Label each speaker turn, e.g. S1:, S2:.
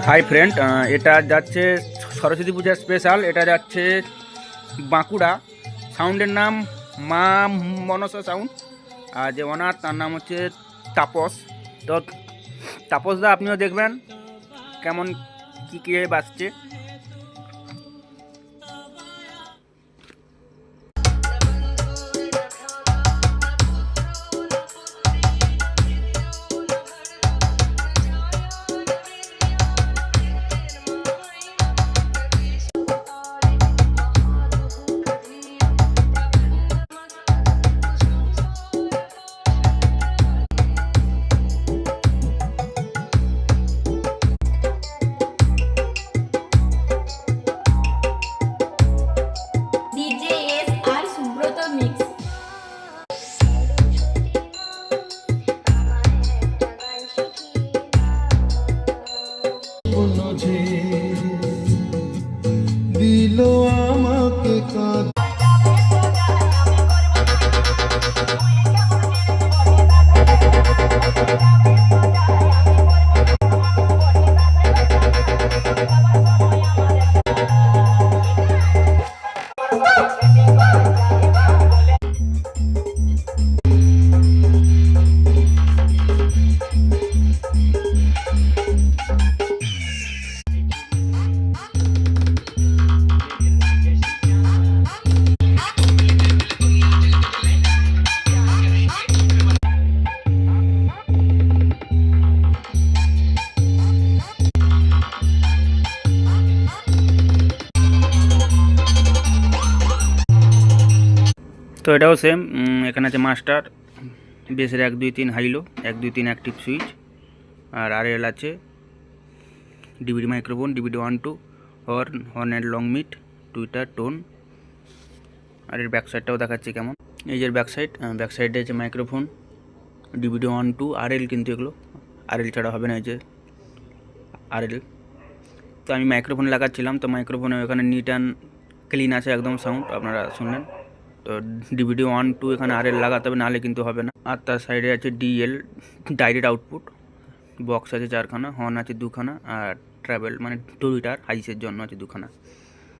S1: Hi friend, এটা যাচ্ছে সরস্বতী পূজার স্পেশাল। এটা যাচ্ছে বাঁকুড়া। সাউন্ডের নাম মা মনসা সাউন্ড, আর যে ওনার তার নাম হচ্ছে তাপস। তো তাপসদা, আপনিও দেখবেন কেমন কী বাজছে।
S2: দিল আমাকে কাঁদ
S1: তো এটাও সেম। এখানে আছে মাস্টার, বেসের 1 2 3 হাইলো, 1 2 3 অ্যাক্টিভ সুইচ, আর RL আছে, DVD microphone, DVD 1 2, horn and long mid, tweeter, tone. আর এর ব্যাক সাইডটাও দেখাচ্ছি কেমন। এই যে ব্যাক সাইডে আছে মাইক্রোফোন, ডিভিডি 1 2, RL, কিন্তু এগুলো RL ছাড়া হবে না। এই যে RL। তো আমি মাইক্রোফোন লাগাচ্ছিলাম, তো মাইক্রোফোনে এখানে নিট অ্যান্ড ক্লিন আছে একদম সাউন্ড, আপনারা শুনলেন। তো ডিভিডি 1 2 এখানে RL লাগাতে হবে, নাহলে কিন্তু হবে না। আর তার সাইডে আছে DL, ডাইরেক্ট আউটপুট। বক্স আছে 4খানা, হর্ন আছে 2খানা, আর ট্রাভেল মানে টুইটার হাইসের জন্য আছে 2খানা।